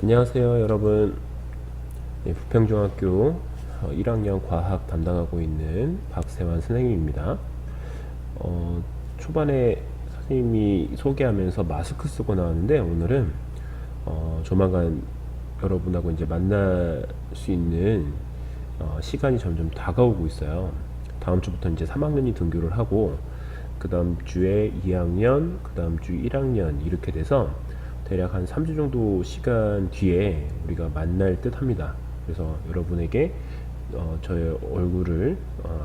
안녕하세요 여러분. 부평중학교 1학년 과학 담당하고 있는 박세환 선생님입니다. 초반에 선생님이 소개하면서 마스크 쓰고 나왔는데, 오늘은 조만간 여러분하고 이제 만날 수 있는 시간이 점점 다가오고 있어요. 다음 주부터 이제 3학년이 등교를 하고, 그 다음 주에 2학년, 그 다음 주 1학년 이렇게 돼서 대략 한 3주 정도 시간 뒤에 우리가 만날 듯 합니다. 그래서 여러분에게 저의 얼굴을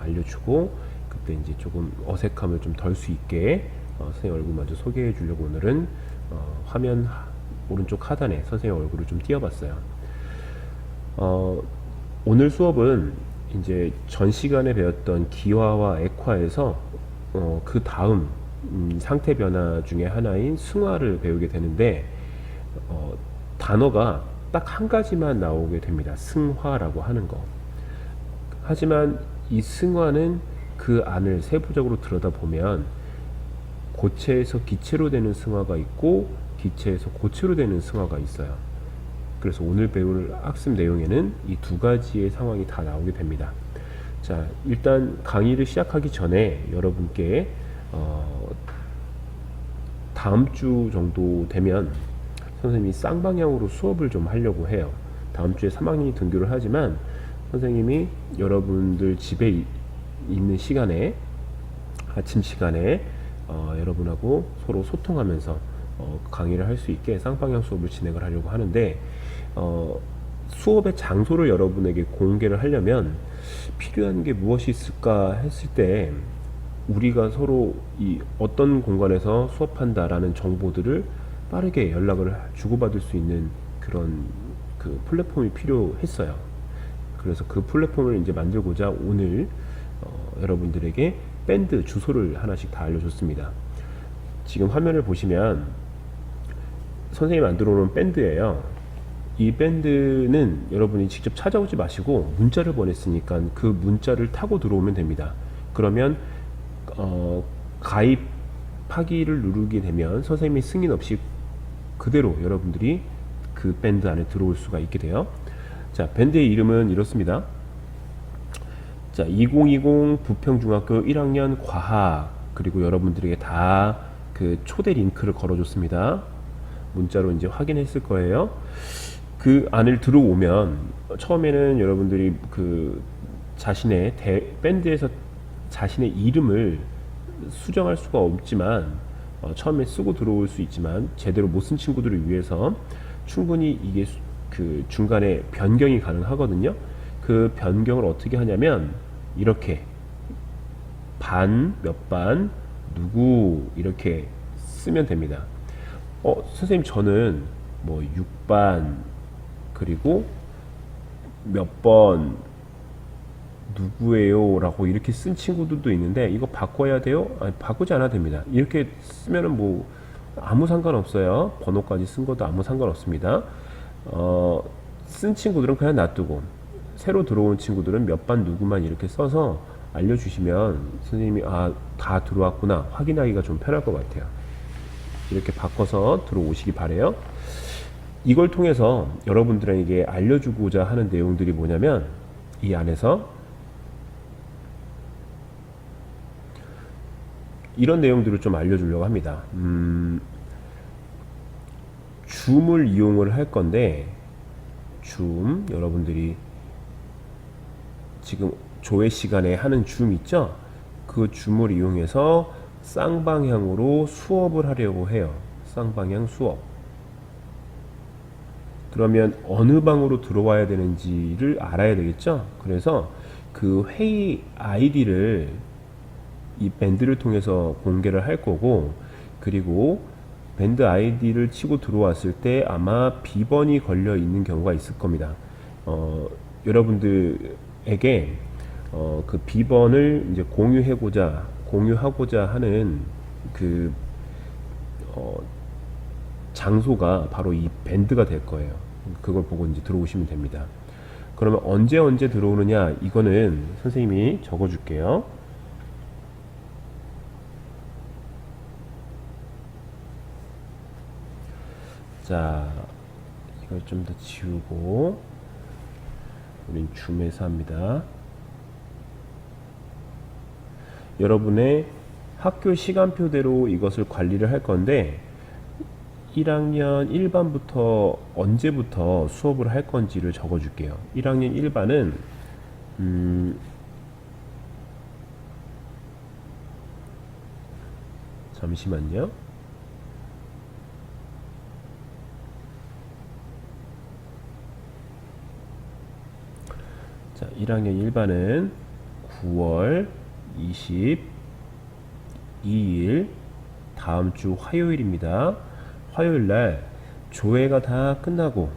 알려주고, 그때 이제 조금 어색함을 좀 덜 수 있게 선생님 얼굴 먼저 소개해 주려고 오늘은 화면 오른쪽 하단에 선생님 얼굴을 좀 띄워봤어요. 오늘 수업은 이제 전 시간에 배웠던 기화와 액화에서 그 다음 상태 변화 중에 하나인 승화를 배우게 되는데, 단어가 딱 한 가지만 나오게 됩니다. 승화라고 하는 거. 하지만 이 승화는 그 안을 세부적으로 들여다보면 고체에서 기체로 되는 승화가 있고 기체에서 고체로 되는 승화가 있어요. 그래서 오늘 배울 학습 내용에는 이 두 가지의 상황이 다 나오게 됩니다. 자, 일단 강의를 시작하기 전에 여러분께 다음 주 정도 되면 선생님이 쌍방향으로 수업을 좀 하려고 해요. 다음 주에 3학년이 등교를 하지만 선생님이 여러분들 집에 있는 시간에, 아침 시간에 여러분하고 서로 소통하면서 강의를 할 수 있게 쌍방향 수업을 진행을 하려고 하는데, 수업의 장소를 여러분에게 공개를 하려면 필요한 게 무엇이 있을까 했을 때, 우리가 서로 이 어떤 공간에서 수업한다라는 정보들을 빠르게 연락을 주고받을 수 있는 그런 그 플랫폼이 필요했어요. 그래서 그 플랫폼을 이제 만들고자 오늘 여러분들에게 밴드 주소를 하나씩 다 알려줬습니다. 지금 화면을 보시면 선생님이 만들어 놓은 밴드예요. 이 밴드는 여러분이 직접 찾아오지 마시고 문자를 보냈으니까 그 문자를 타고 들어오면 됩니다. 그러면 가입하기를 누르게 되면 선생님이 승인 없이 그대로 여러분들이 그 밴드 안에 들어올 수가 있게 돼요. 자, 밴드의 이름은 이렇습니다. 자, 2020 부평중학교 1학년 과학, 그리고 여러분들에게 다 그 초대 링크를 걸어줬습니다. 문자로 이제 확인했을 거예요. 그 안을 들어오면 처음에는 여러분들이 그 자신의 밴드에서 자신의 이름을 수정할 수가 없지만 처음에 쓰고 들어올 수 있지만 제대로 못 쓴 친구들을 위해서 충분히 이게 그 중간에 변경이 가능하거든요. 그 변경을 어떻게 하냐면 이렇게 몇 반, 누구 이렇게 쓰면 됩니다. 선생님 저는 뭐 6반 그리고 몇 번 누구예요 라고 이렇게 쓴 친구들도 있는데, 이거 바꿔야 돼요? 아니, 바꾸지 않아도 됩니다. 이렇게 쓰면은 뭐 아무 상관없어요. 번호까지 쓴 것도 아무 상관없습니다. 쓴 친구들은 그냥 놔두고 새로 들어온 친구들은 몇 반 누구만 이렇게 써서 알려주시면 선생님이 다 들어왔구나 확인하기가 좀 편할 것 같아요. 이렇게 바꿔서 들어오시기 바래요. 이걸 통해서 여러분들에게 알려주고자 하는 내용들이 뭐냐면, 이 안에서 이런 내용들을 좀 알려주려고 합니다. 줌을 이용을 할 건데, 줌 여러분들이 지금 조회 시간에 하는 줌 있죠? 그 줌을 이용해서 쌍방향으로 수업을 하려고 해요. 쌍방향 수업. 그러면 어느 방으로 들어와야 되는지를 알아야 되겠죠? 그래서 그 회의 아이디를 이 밴드를 통해서 공개를 할 거고, 그리고 밴드 아이디를 치고 들어왔을 때 아마 비번이 걸려 있는 경우가 있을 겁니다. 여러분들에게 그 비번을 이제 공유하고자 하는 그 장소가 바로 이 밴드가 될 거예요. 그걸 보고 이제 들어오시면 됩니다. 그러면 언제 들어오느냐, 이거는 선생님이 적어 줄게요. 자, 이걸 좀 더 지우고 우린 줌에서 합니다. 여러분의 학교 시간표대로 이것을 관리를 할 건데 1학년 1반부터 언제부터 수업을 할 건지를 적어 줄게요. 1학년 1반은 잠시만요. 자, 1학년 1반은 9월 22일 다음 주 화요일입니다. 화요일 날 조회가 다 끝나고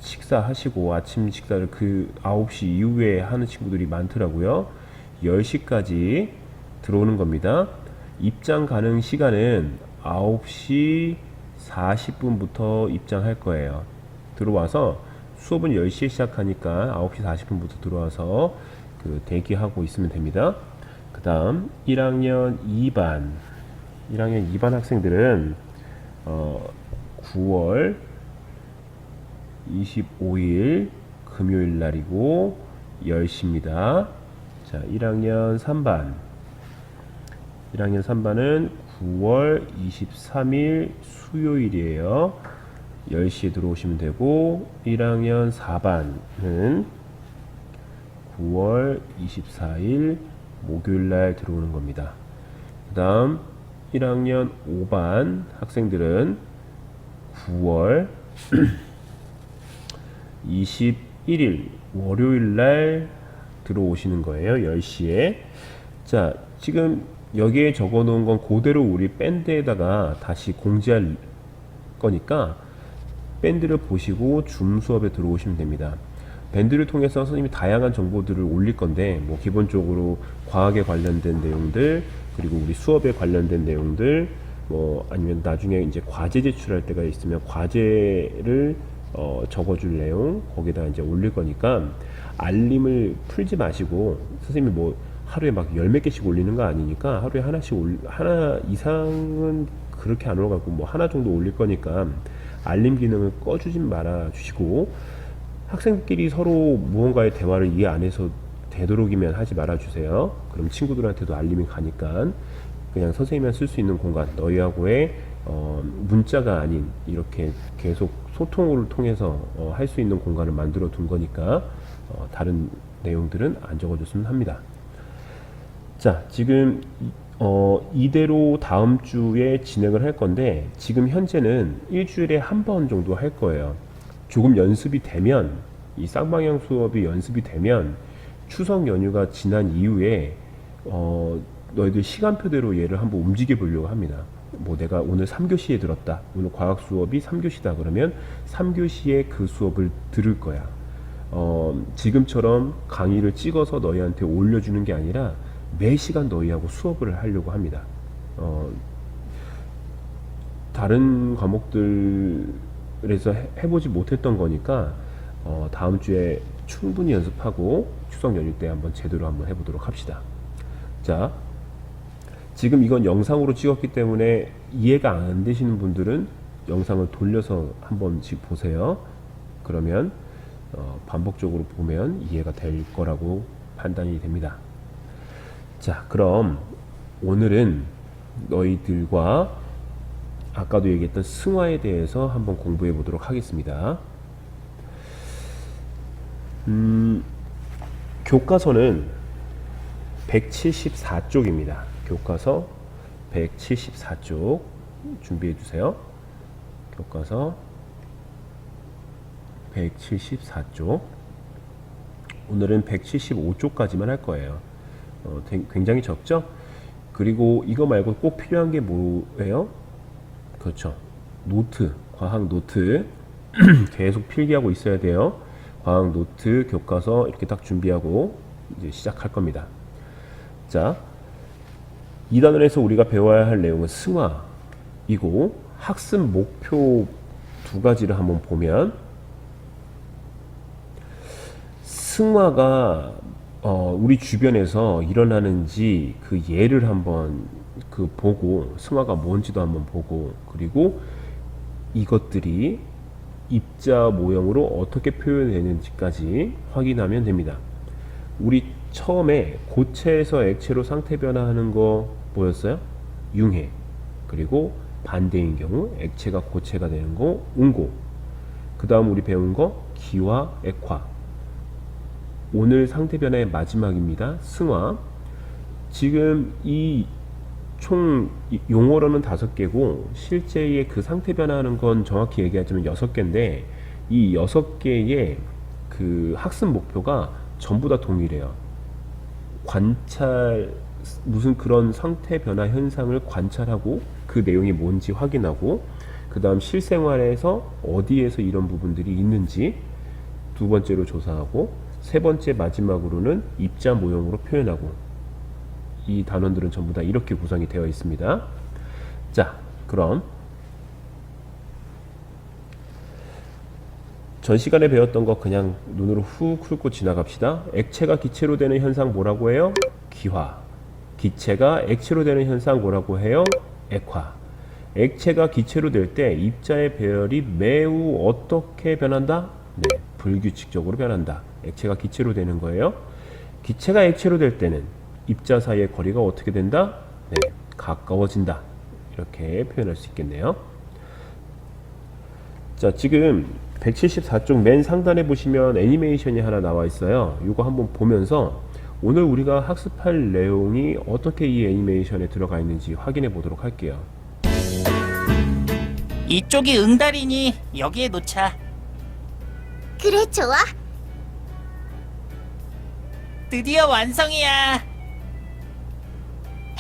식사하시고 아침 식사를 그 9시 이후에 하는 친구들이 많더라고요. 10시까지 들어오는 겁니다. 입장 가능 시간은 9시 40분부터 입장할 거예요. 들어와서 수업은 10시에 시작하니까 9시 40분부터 들어와서 그 대기하고 있으면 됩니다. 그 다음 1학년 2반 학생들은 9월 25일 금요일 날이고 10시입니다. 자, 1학년 3반은 9월 23일 수요일이에요. 10시에 들어오시면 되고, 1학년 4반은 9월 24일 목요일 날 들어오는 겁니다. 그 다음 1학년 5반 학생들은 9월 21일 월요일 날 들어오시는 거예요. 10시에. 자, 지금 여기에 적어 놓은 건 그대로 우리 밴드에다가 다시 공지할 거니까 밴드를 보시고 줌 수업에 들어오시면 됩니다. 밴드를 통해서 선생님이 다양한 정보들을 올릴 건데, 뭐 기본적으로 과학에 관련된 내용들, 그리고 우리 수업에 관련된 내용들, 뭐 아니면 나중에 이제 과제 제출할 때가 있으면 과제를 적어줄 내용 거기다 이제 올릴 거니까 알림을 풀지 마시고, 선생님이 뭐 하루에 막 10몇 개씩 올리는 거 아니니까 하루에 하나 이상은 그렇게 안 올라가고 뭐 하나 정도 올릴 거니까 알림 기능을 꺼주지 말아 주시고, 학생끼리 서로 무언가의 대화를 이 안에서 되도록이면 하지 말아 주세요. 그럼 친구들한테도 알림이 가니까 그냥 선생님만 쓸 수 있는 공간, 너희하고의 문자가 아닌 이렇게 계속 소통을 통해서 할 수 있는 공간을 만들어 둔 거니까 다른 내용들은 안 적어줬으면 합니다. 자, 지금 이대로 다음 주에 진행을 할 건데, 지금 현재는 일주일에 한 번 정도 할 거예요. 조금 연습이 되면, 이 쌍방향 수업이 연습이 되면 추석 연휴가 지난 이후에 너희들 시간표대로 얘를 한번 움직여 보려고 합니다. 뭐 내가 오늘 3교시에 들었다, 오늘 과학 수업이 3교시다 그러면 3교시에 그 수업을 들을 거야. 지금처럼 강의를 찍어서 너희한테 올려주는 게 아니라 매 시간 너희하고 수업을 하려고 합니다. 다른 과목들에서 해보지 못했던 거니까 다음 주에 충분히 연습하고 추석 연휴 때 한번 제대로 한번 해보도록 합시다. 자, 지금 이건 영상으로 찍었기 때문에 이해가 안 되시는 분들은 영상을 돌려서 한 번씩 보세요. 그러면 반복적으로 보면 이해가 될 거라고 판단이 됩니다. 자, 그럼 오늘은 너희들과 아까도 얘기했던 승화에 대해서 한번 공부해 보도록 하겠습니다. 교과서는 174쪽입니다. 교과서 174쪽 준비해 주세요. 교과서 174쪽. 오늘은 175쪽까지만 할 거예요. 굉장히 적죠? 그리고 이거 말고 꼭 필요한 게 뭐예요? 그렇죠. 노트, 과학 노트 계속 필기하고 있어야 돼요. 과학 노트, 교과서 이렇게 딱 준비하고 이제 시작할 겁니다. 자, 2단원에서 우리가 배워야 할 내용은 승화. 이고 학습 목표 두 가지를 한번 보면 승화가 우리 주변에서 일어나는지 그 예를 한번 보고 승화가 뭔지도 한번 보고 그리고 이것들이 입자 모형으로 어떻게 표현되는지까지 확인하면 됩니다. 우리 처음에 고체에서 액체로 상태 변화하는 거 뭐였어요? 융해. 그리고 반대인 경우 액체가 고체가 되는 거 운고. 그 다음 우리 배운 거 기화, 액화. 오늘 상태 변화의 마지막입니다. 승화. 지금 이 총 용어로는 5개고 실제의 그 상태 변화하는 건 정확히 얘기하자면 6개인데 이 6개의 그 학습 목표가 전부 다 동일해요. 관찰, 무슨 그런 상태 변화 현상을 관찰하고 그 내용이 뭔지 확인하고 그 다음 실생활에서 어디에서 이런 부분들이 있는지 두 번째로 조사하고 세 번째 마지막으로는 입자 모형으로 표현하고 이 단원들은 전부 다 이렇게 구성이 되어 있습니다. 자, 그럼 전 시간에 배웠던 거 그냥 눈으로 훅 훑고 지나갑시다. 액체가 기체로 되는 현상 뭐라고 해요? 기화. 기체가 액체로 되는 현상 뭐라고 해요? 액화. 액체가 기체로 될 때 입자의 배열이 매우 어떻게 변한다? 네, 불규칙적으로 변한다. 액체가 기체로 되는 거예요. 기체가 액체로 될 때는 입자 사이의 거리가 어떻게 된다? 네, 가까워진다. 이렇게 표현할 수 있겠네요. 자, 지금 174쪽 맨 상단에 보시면 애니메이션이 하나 나와 있어요. 이거 한번 보면서 오늘 우리가 학습할 내용이 어떻게 이 애니메이션에 들어가 있는지 확인해 보도록 할게요. 이쪽이 응달이니 여기에 놓자. 그래, 좋아. 드디어 완성이야.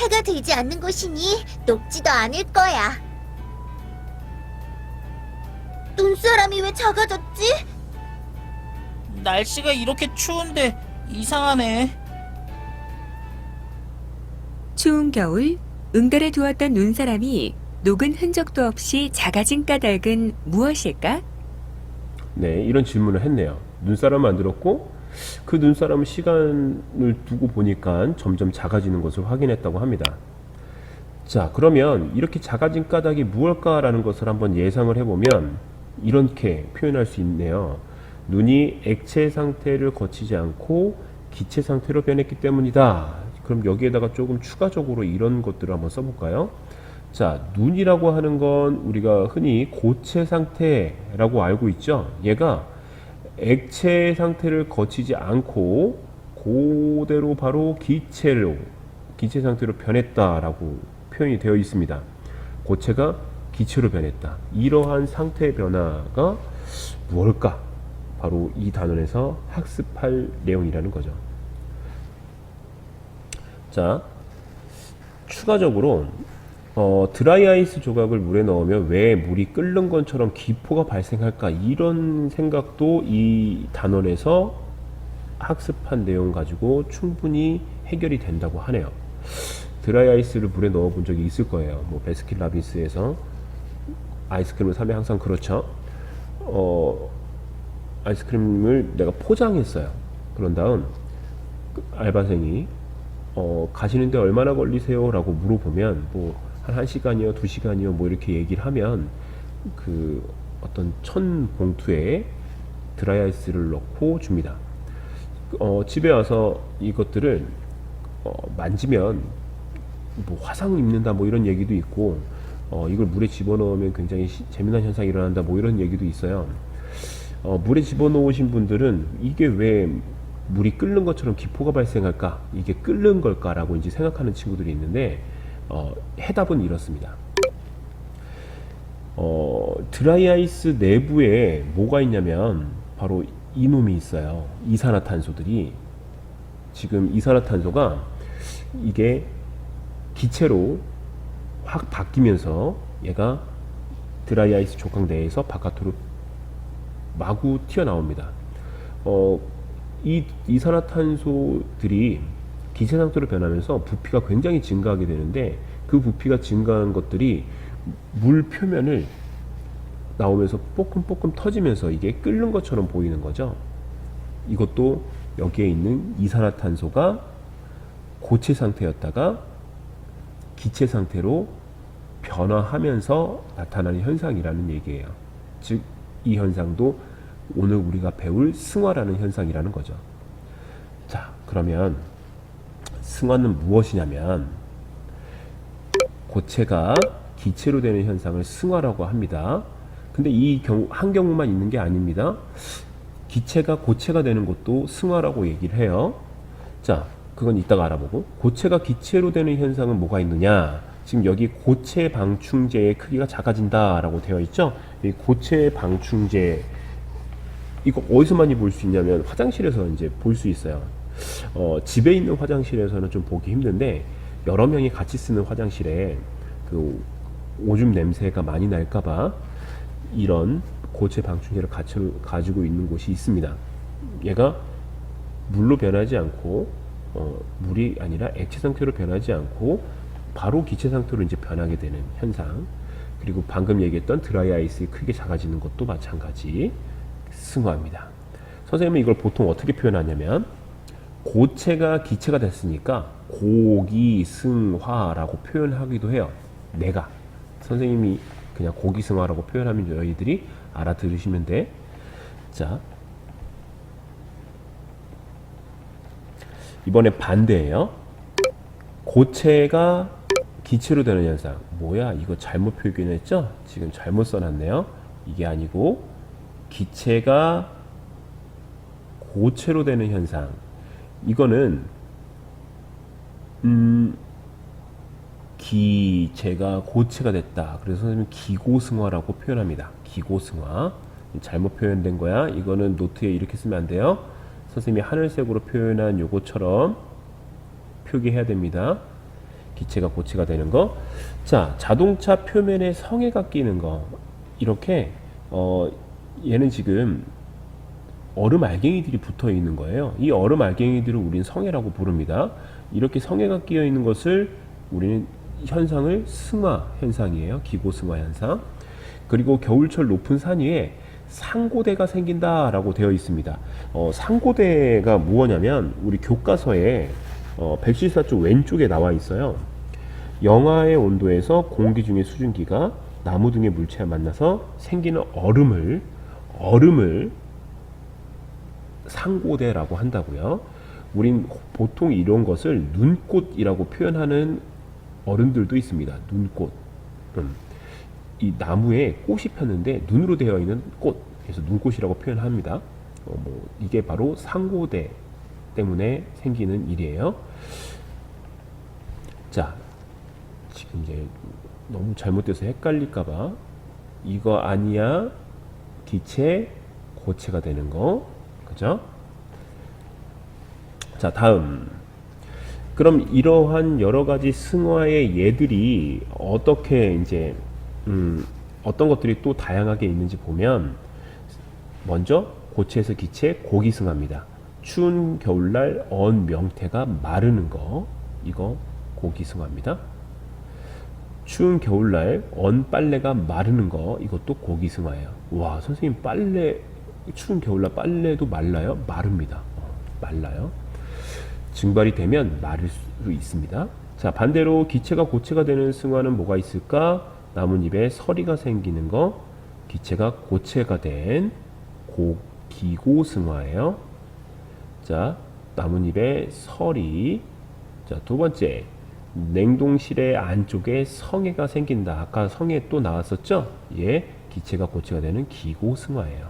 해가 들지 않는 곳이니 녹지도 않을 거야. 눈사람이 왜 작아졌지? 날씨가 이렇게 추운데 이상하네. 추운 겨울 응달에 두었던 눈사람이 녹은 흔적도 없이 작아진 까닭은 무엇일까? 네, 이런 질문을 했네요. 눈사람 만들었고 그 눈사람은 시간을 두고 보니까 점점 작아지는 것을 확인했다고 합니다. 자, 그러면 이렇게 작아진 까닭이 무엇일까라는 것을 한번 예상을 해보면 이렇게 표현할 수 있네요. 눈이 액체 상태를 거치지 않고 기체 상태로 변했기 때문이다. 그럼 여기에다가 조금 추가적으로 이런 것들을 한번 써볼까요? 자, 눈이라고 하는 건 우리가 흔히 고체 상태라고 알고 있죠. 얘가 액체 상태를 거치지 않고 그대로 바로 기체 상태로 변했다라고 표현이 되어 있습니다. 고체가 기체로 변했다. 이러한 상태 변화가 무엇일까? 바로 이 단원에서 학습할 내용이라는 거죠. 자, 추가적으로 드라이 아이스 조각을 물에 넣으면 왜 물이 끓는 것처럼 기포가 발생할까? 이런 생각도 이 단원에서 학습한 내용 가지고 충분히 해결이 된다고 하네요. 드라이 아이스를 물에 넣어 본 적이 있을 거예요. 뭐 베스킨라빈스에서 아이스크림을 사면 항상 그렇죠. 아이스크림을 내가 포장했어요. 그런 다음 알바생이 가시는데 얼마나 걸리세요? 라고 물어보면 뭐 한 1시간이요, 2시간이요, 뭐 이렇게 얘기를 하면 그 어떤 천 봉투에 드라이아이스를 넣고 줍니다. 집에 와서 이것들을 만지면 뭐 화상 입는다 뭐 이런 얘기도 있고 이걸 물에 집어넣으면 굉장히 재미난 현상이 일어난다 뭐 이런 얘기도 있어요. 물에 집어넣으신 분들은 이게 왜 물이 끓는 것처럼 기포가 발생할까? 이게 끓는 걸까라고 이제 생각하는 친구들이 있는데 해답은 이렇습니다. 드라이아이스 내부에 뭐가 있냐면 바로 이놈이 있어요. 이산화탄소들이. 지금 이산화탄소가 이게 기체로 확 바뀌면서 얘가 드라이아이스 조각 내에서 바깥으로 마구 튀어나옵니다. 이 이산화탄소들이 기체 상태로 변하면서 부피가 굉장히 증가하게 되는데 그 부피가 증가한 것들이 물 표면을 나오면서 뽀끔뽀끔 터지면서 이게 끓는 것처럼 보이는 거죠. 이것도 여기에 있는 이산화탄소가 고체 상태였다가 기체 상태로 변화하면서 나타나는 현상이라는 얘기예요. 즉, 이 현상도 오늘 우리가 배울 승화라는 현상이라는 거죠. 자, 그러면 승화는 무엇이냐면 고체가 기체로 되는 현상을 승화라고 합니다. 근데 이 경우 한 경우만 있는 게 아닙니다. 기체가 고체가 되는 것도 승화라고 얘기를 해요. 자, 그건 이따가 알아보고, 고체가 기체로 되는 현상은 뭐가 있느냐? 지금 여기 고체 방충제의 크기가 작아진다 라고 되어 있죠. 이 고체 방충제, 이거 어디서 많이 볼 수 있냐면 화장실에서 이제 볼 수 있어요. 집에 있는 화장실에서는 좀 보기 힘든데, 여러 명이 같이 쓰는 화장실에 그 오줌 냄새가 많이 날까봐 이런 고체 방충제를 가지고 있는 곳이 있습니다. 얘가 물로 변하지 않고 물이 아니라 액체 상태로 변하지 않고 바로 기체 상태로 이제 변하게 되는 현상. 그리고 방금 얘기했던 드라이 아이스의 크게 작아지는 것도 마찬가지 승화입니다. 선생님은 이걸 보통 어떻게 표현하냐면 고체가 기체가 됐으니까 고기승화라고 표현하기도 해요. 내가 선생님이 그냥 고기승화라고 표현하면 너희들이 알아들으시면 돼. 자, 이번에 반대예요. 고체가 기체로 되는 현상. 뭐야, 이거 잘못 표기했죠? 지금 잘못 써놨네요. 이게 아니고 기체가 고체로 되는 현상. 이거는 기체가 고체가 됐다. 그래서 선생님은 기고승화라고 표현합니다. 기고승화. 잘못 표현된 거야. 이거는 노트에 이렇게 쓰면 안 돼요. 선생님이 하늘색으로 표현한 요거처럼 표기해야 됩니다. 기체가 고체가 되는 거. 자, 자동차 표면에 성에가 끼는 거. 이렇게 얘는 지금 얼음 알갱이들이 붙어 있는 거예요. 이 얼음 알갱이들을 우리는 성해라고 부릅니다. 이렇게 성해가 끼어 있는 것을 우리는 현상을 승화 현상이에요. 기고승화 현상. 그리고 겨울철 높은 산 위에 상고대가 생긴다라고 되어 있습니다. 상고대가 무엇냐면 우리 교과서에 114쪽 왼쪽에 나와 있어요. 영하의 온도에서 공기 중의 수증기가 나무 등의 물체와 만나서 생기는 얼음을 상고대라고 한다고요. 우린 보통 이런 것을 눈꽃이라고 표현하는 어른들도 있습니다. 눈꽃. 이 나무에 꽃이 폈는데 눈으로 되어 있는 꽃, 그래서 눈꽃이라고 표현합니다. 이게 바로 상고대 때문에 생기는 일이에요. 자, 지금 이제 너무 잘못돼서 헷갈릴까봐 이거 아니야 기체 고체가 되는 거, 그죠? 자, 다음. 그럼 이러한 여러 가지 승화의 예들이 어떻게 이제 어떤 것들이 또 다양하게 있는지 보면, 먼저 고체에서 기체 고기승화입니다. 추운 겨울날 언 명태가 마르는 거, 이거 고기승화입니다. 추운 겨울날 언 빨래가 마르는 거, 이것도 고기승화예요. 와, 선생님 빨래, 추운 겨울날 빨래도 말라요? 마릅니다. 말라요. 증발이 되면 마를 수 있습니다. 자, 반대로 기체가 고체가 되는 승화는 뭐가 있을까? 나뭇잎에 서리가 생기는 거, 기체가 고체가 된 기고승화예요. 자, 나뭇잎에 서리. 자, 두 번째, 냉동실의 안쪽에 성해가 생긴다. 아까 성해 또 나왔었죠? 예, 기체가 고체가 되는 기고승화예요.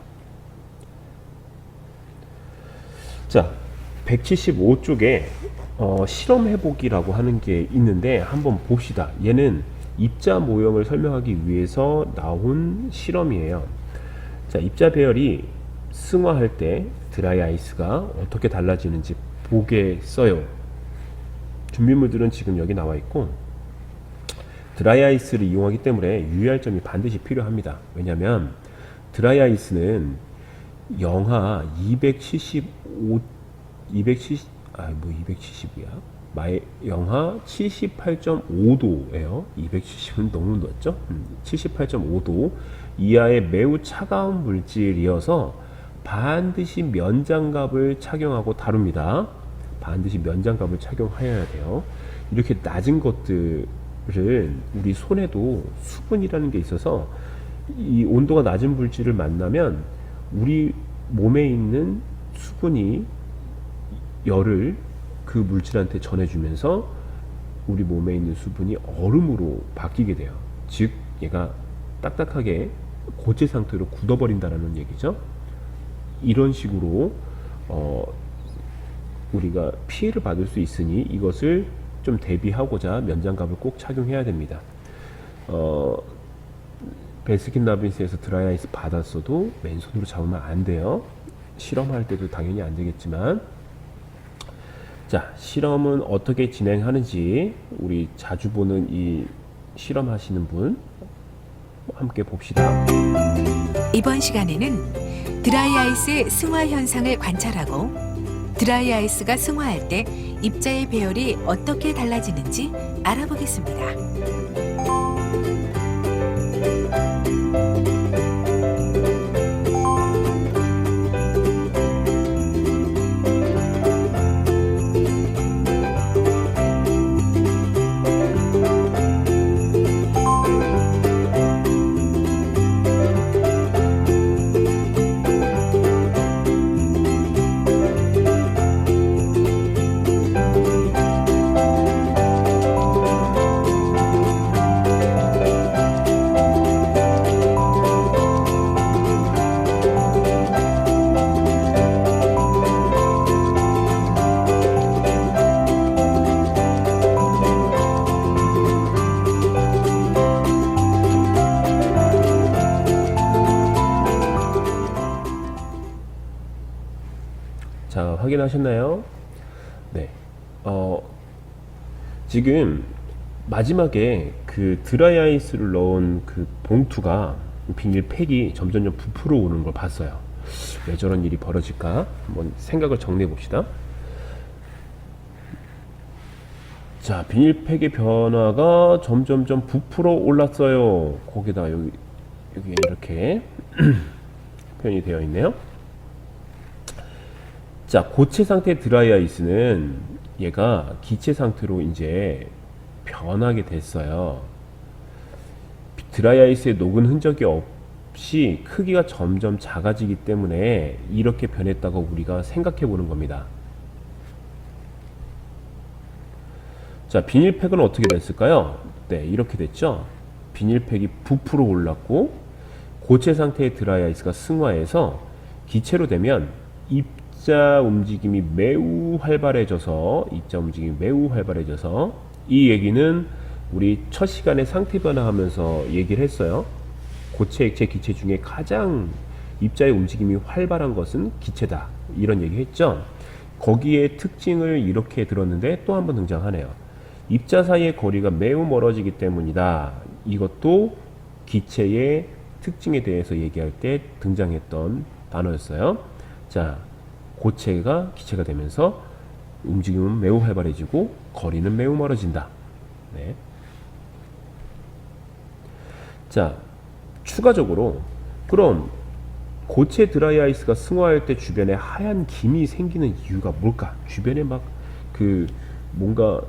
자, 175쪽에 실험해보기라고 하는 게 있는데 한번 봅시다. 얘는 입자 모형을 설명하기 위해서 나온 실험이에요. 자, 입자 배열이 승화할 때 드라이 아이스가 어떻게 달라지는지 보겠어요. 준비물들은 지금 여기 나와 있고, 드라이 아이스를 이용하기 때문에 유의할 점이 반드시 필요합니다. 왜냐하면 드라이 아이스는 영하 270이야? 영하 78.5도예요. 270은 너무 높죠? 78.5도 이하의 매우 차가운 물질이어서 반드시 면장갑을 착용하고 다룹니다. 반드시 면장갑을 착용해야 돼요. 이렇게 낮은 것들은 우리 손에도 수분이라는 게 있어서 이 온도가 낮은 물질을 만나면 우리 몸에 있는 수분이 열을 그 물질한테 전해주면서 우리 몸에 있는 수분이 얼음으로 바뀌게 돼요. 즉 얘가 딱딱하게 고체 상태로 굳어버린다는 얘기죠. 이런 식으로 우리가 피해를 받을 수 있으니 이것을 좀 대비하고자 면장갑을 꼭 착용해야 됩니다. 베스킨 라빈스에서 드라이 아이스 받았어도 맨손으로 잡으면 안 돼요. 실험할 때도 당연히 안 되겠지만, 자, 실험은 어떻게 진행하는지 우리 자주 보는 이 실험하시는 분 함께 봅시다. 이번 시간에는 드라이 아이스 승화 현상을 관찰하고 드라이 아이스가 승화할 때 입자의 배열이 어떻게 달라지는지 알아보겠습니다. 자, 확인하셨나요? 네. 지금 마지막에 그 드라이 아이스를 넣은 그 봉투가 비닐팩이 점점 부풀어 오는 걸 봤어요. 왜 저런 일이 벌어질까? 한번 생각을 정리해 봅시다. 자, 비닐팩의 변화가 점점점 부풀어 올랐어요. 거기다 여기 이렇게 표현이 되어 있네요. 자, 고체 상태의 드라이 아이스는 얘가 기체 상태로 이제 변하게 됐어요. 드라이 아이스에 녹은 흔적이 없이 크기가 점점 작아지기 때문에 이렇게 변했다고 우리가 생각해 보는 겁니다. 자, 비닐팩은 어떻게 됐을까요? 네, 이렇게 됐죠. 비닐팩이 부풀어 올랐고 고체 상태의 드라이 아이스가 승화해서 기체로 되면 입자 움직임이 매우 활발해져서 이 얘기는 우리 첫 시간에 상태 변화하면서 얘기를 했어요. 고체, 액체, 기체 중에 가장 입자의 움직임이 활발한 것은 기체다, 이런 얘기 했죠. 거기에 특징을 이렇게 들었는데 또 한 번 등장하네요. 입자 사이의 거리가 매우 멀어지기 때문이다. 이것도 기체의 특징에 대해서 얘기할 때 등장했던 단어였어요. 자, 고체가 기체가 되면서 움직임은 매우 활발해지고 거리는 매우 멀어진다. 네. 자, 추가적으로 그럼 고체 드라이 아이스가 승화할 때 주변에 하얀 김이 생기는 이유가 뭘까? 주변에 막 그 뭔가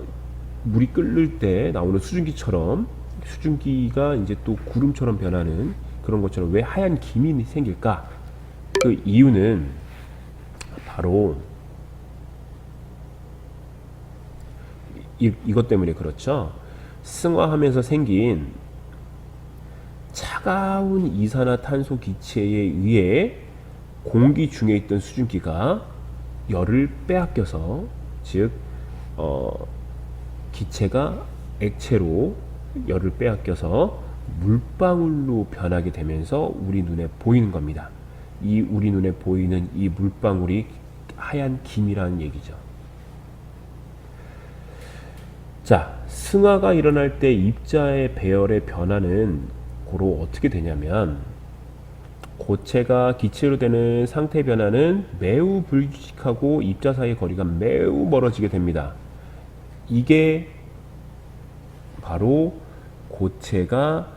물이 끓을 때 나오는 수증기처럼, 수증기가 이제 또 구름처럼 변하는 그런 것처럼 왜 하얀 김이 생길까? 그 이유는 바로 이것 때문에 그렇죠. 승화하면서 생긴 차가운 이산화탄소 기체에 의해 공기 중에 있던 수증기가 열을 빼앗겨서, 즉 기체가 액체로 열을 빼앗겨서 물방울로 변하게 되면서 우리 눈에 보이는 겁니다. 이 우리 눈에 보이는 이 물방울이 하얀 김이라는 얘기죠. 자, 승화가 일어날 때 입자의 배열의 변화는 고로 어떻게 되냐면, 고체가 기체로 되는 상태 변화는 매우 불규칙하고 입자 사이의 거리가 매우 멀어지게 됩니다. 이게 바로 고체가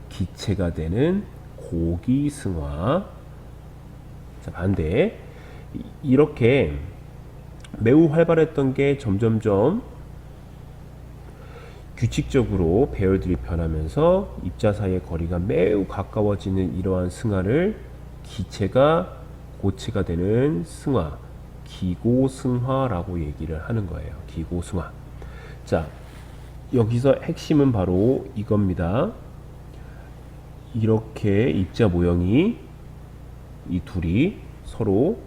기체가 되는 고기승화. 자, 반대. 이렇게 매우 활발했던 게 점점점 규칙적으로 배열들이 변하면서 입자 사이의 거리가 매우 가까워지는 이러한 승화를 기체가 고체가 되는 승화, 기고승화라고 얘기를 하는 거예요. 기고승화. 자, 여기서 핵심은 바로 이겁니다. 이렇게 입자 모형이 이 둘이 서로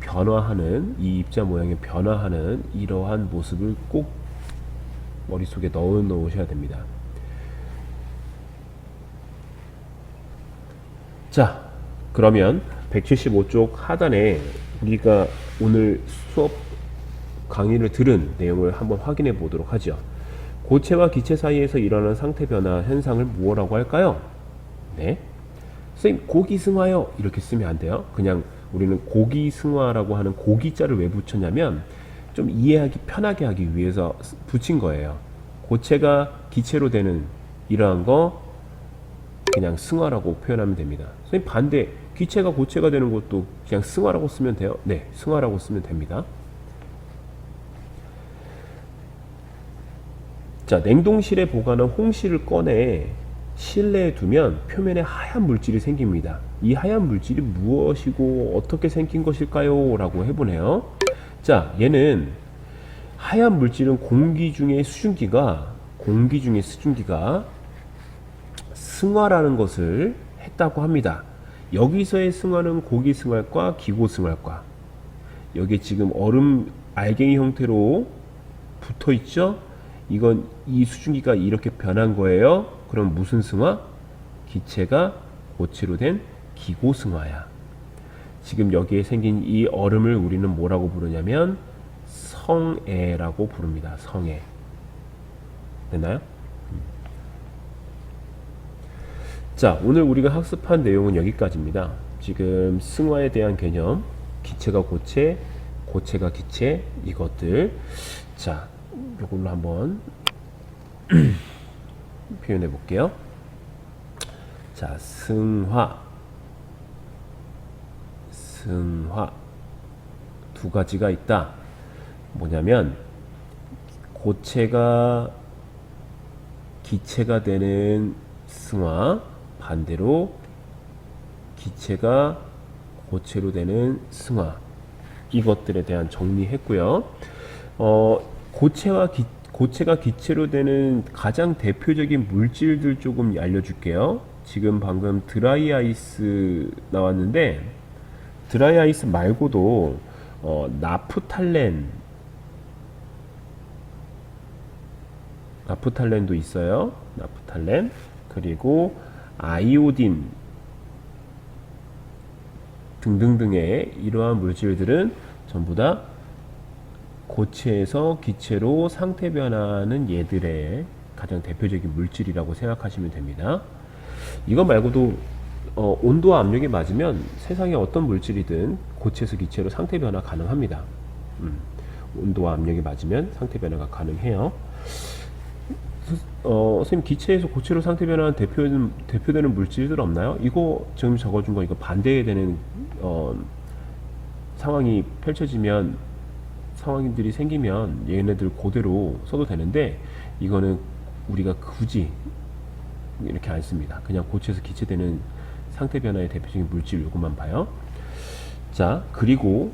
변화하는, 이 입자 모양이 변화하는 이러한 모습을 꼭 머릿속에 넣어 놓으셔야 됩니다. 자, 그러면 175쪽 하단에 우리가 오늘 수업 강의를 들은 내용을 한번 확인해 보도록 하죠. 고체와 기체 사이에서 일어나는 상태 변화 현상을 무엇이라고 할까요? 네, 선생님 고기승화요 이렇게 쓰면 안 돼요. 그냥 우리는 고기승화라고 하는 고기자를 왜 붙였냐면 좀 이해하기 편하게 하기 위해서 붙인 거예요. 고체가 기체로 되는 이러한 거 그냥 승화라고 표현하면 됩니다. 선생님 반대, 기체가 고체가 되는 것도 그냥 승화라고 쓰면 돼요? 네, 승화라고 쓰면 됩니다. 자, 냉동실에 보관한 홍시를 꺼내 실내에 두면 표면에 하얀 물질이 생깁니다. 이 하얀 물질이 무엇이고 어떻게 생긴 것일까요? 라고 해보네요. 자, 얘는 하얀 물질은 공기 중에 수증기가 승화라는 것을 했다고 합니다. 여기서의 승화는 고기승화과 기고승화과, 여기 지금 얼음 알갱이 형태로 붙어 있죠? 이건 이 수증기가 이렇게 변한 거예요. 그럼 무슨 승화? 기체가 고체로 된 기고승화야. 지금 여기에 생긴 이 얼음을 우리는 뭐라고 부르냐면 성애라고 부릅니다. 성애. 됐나요? 자, 오늘 우리가 학습한 내용은 여기까지입니다. 지금 승화에 대한 개념, 기체가 고체, 고체가 기체, 이것들. 자, 이걸로 한번 표현해 볼게요. 자, 승화 두 가지가 있다. 뭐냐면 고체가 기체가 되는 승화, 반대로 기체가 고체로 되는 승화, 이것들에 대한 정리했고요. 고체가 기체로 되는 가장 대표적인 물질들 조금 알려줄게요. 지금 방금 드라이 아이스 나왔는데, 드라이 아이스 말고도 나프탈렌도 있어요. 나프탈렌. 그리고 아이오딘 등등등의 이러한 물질들은 전부 다 고체에서 기체로 상태 변화하는 얘들의 가장 대표적인 물질이라고 생각하시면 됩니다. 이거 말고도 온도와 압력이 맞으면 세상에 어떤 물질이든 고체에서 기체로 상태 변화 가능합니다. 온도와 압력이 맞으면 상태 변화가 가능해요. 선생님, 기체에서 고체로 상태 변화하는 대표되는 물질들 없나요? 이거 지금 적어준 거, 이거 반대되는 상황이 펼쳐지면, 상황들이 생기면 얘네들 그대로 써도 되는데, 이거는 우리가 굳이 이렇게 안 씁니다. 그냥 고체에서 기체되는 상태 변화의 대표적인 물질 요것만 봐요. 자, 그리고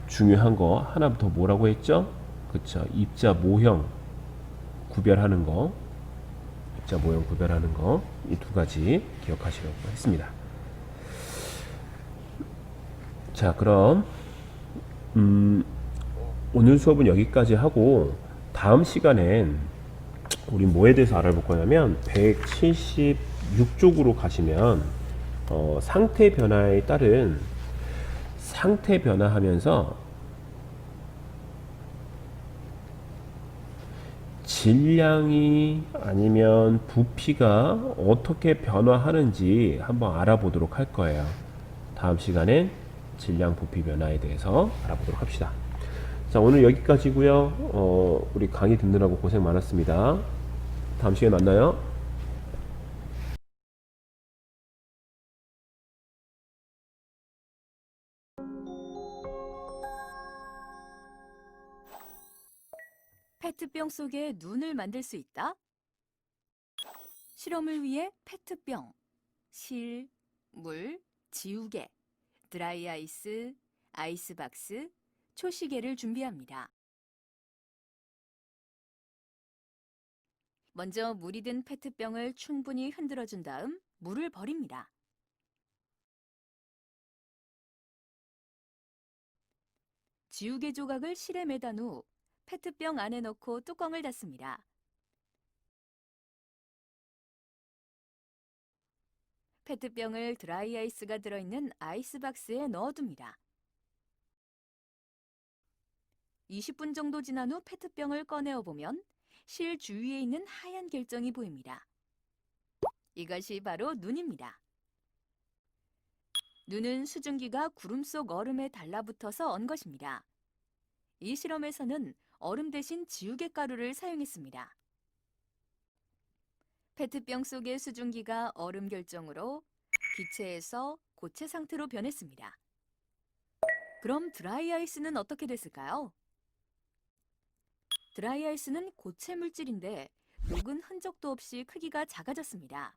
중요한 거 하나 더 뭐라고 했죠? 그쵸, 입자 모형 구별하는 거, 입자 모형 구별하는 거, 이 두 가지 기억하시라고 했습니다. 자, 그럼 오늘 수업은 여기까지 하고, 다음 시간엔 우리 뭐에 대해서 알아볼 거냐면 176쪽으로 가시면 상태 변화에 따른, 상태 변화하면서 질량이 아니면 부피가 어떻게 변화하는지 한번 알아보도록 할 거예요. 다음 시간엔 질량 부피 변화에 대해서 알아보도록 합시다. 자, 오늘 여기까지고요. 우리 강의 듣느라고 고생 많았습니다. 다음 시간에 만나요. 페트병 속에 눈을 만들 수 있다? 실험을 위해 페트병, 실, 물, 지우개, 드라이아이스, 아이스박스, 초시계를 준비합니다. 먼저 물이 든 페트병을 충분히 흔들어준 다음 물을 버립니다. 지우개 조각을 실에 매단 후 페트병 안에 넣고 뚜껑을 닫습니다. 페트병을 드라이아이스가 들어있는 아이스박스에 넣어둡니다. 20분 정도 지난 후 페트병을 꺼내어 보면 실 주위에 있는 하얀 결정이 보입니다. 이것이 바로 눈입니다. 눈은 수증기가 구름 속 얼음에 달라붙어서 언 것입니다. 이 실험에서는 얼음 대신 지우개 가루를 사용했습니다. 페트병 속의 수증기가 얼음 결정으로 기체에서 고체 상태로 변했습니다. 그럼 드라이아이스는 어떻게 됐을까요? 드라이아이스는 고체 물질인데 녹은 흔적도 없이 크기가 작아졌습니다.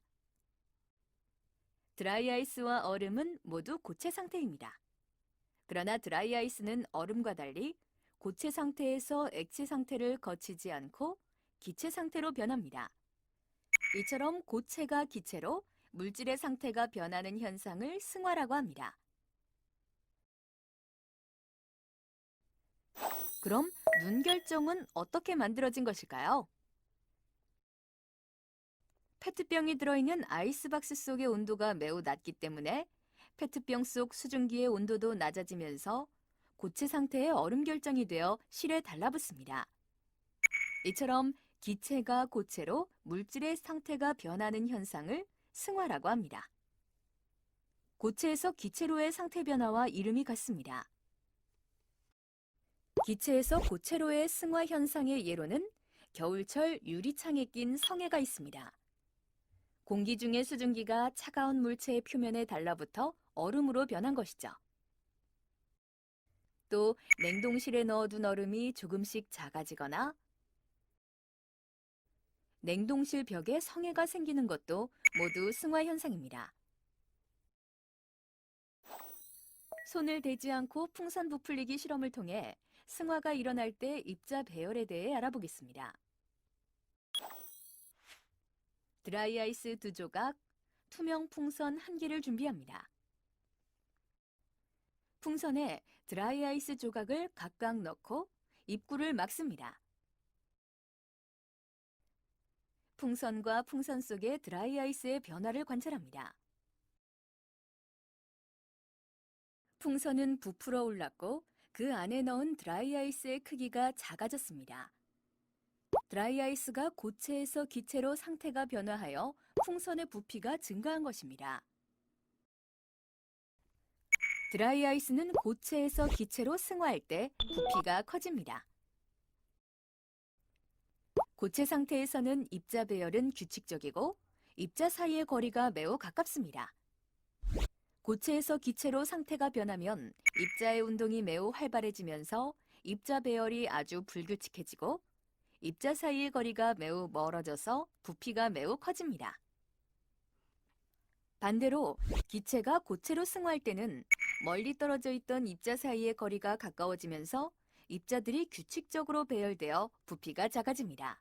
드라이아이스와 얼음은 모두 고체 상태입니다. 그러나 드라이아이스는 얼음과 달리 고체 상태에서 액체 상태를 거치지 않고 기체 상태로 변합니다. 이처럼 고체가 기체로 물질의 상태가 변하는 현상을 승화라고 합니다. 그럼 눈 결정은 어떻게 만들어진 것일까요? 페트병이 들어있는 아이스박스 속의 온도가 매우 낮기 때문에 페트병 속 수증기의 온도도 낮아지면서 고체 상태의 얼음 결정이 되어 실에 달라붙습니다. 이처럼 기체가 고체로 물질의 상태가 변하는 현상을 승화라고 합니다. 고체에서 기체로의 상태 변화와 이름이 같습니다. 기체에서 고체로의 승화 현상의 예로는 겨울철 유리창에 낀 성에가 있습니다. 공기 중의 수증기가 차가운 물체의 표면에 달라붙어 얼음으로 변한 것이죠. 또 냉동실에 넣어둔 얼음이 조금씩 작아지거나 냉동실 벽에 성에가 생기는 것도 모두 승화 현상입니다. 손을 대지 않고 풍선 부풀리기 실험을 통해 승화가 일어날 때 입자 배열에 대해 알아보겠습니다. 드라이아이스 2조각, 투명 풍선 1개를 준비합니다. 풍선에 드라이아이스 조각을 각각 넣고 입구를 막습니다. 풍선과 풍선 속의 드라이아이스의 변화를 관찰합니다. 풍선은 부풀어 올랐고 그 안에 넣은 드라이아이스의 크기가 작아졌습니다. 드라이아이스가 고체에서 기체로 상태가 변화하여 풍선의 부피가 증가한 것입니다. 드라이아이스는 고체에서 기체로 승화할 때 부피가 커집니다. 고체 상태에서는 입자 배열은 규칙적이고 입자 사이의 거리가 매우 가깝습니다. 고체에서 기체로 상태가 변하면 입자의 운동이 매우 활발해지면서 입자 배열이 아주 불규칙해지고 입자 사이의 거리가 매우 멀어져서 부피가 매우 커집니다. 반대로 기체가 고체로 승화할 때는 멀리 떨어져 있던 입자 사이의 거리가 가까워지면서 입자들이 규칙적으로 배열되어 부피가 작아집니다.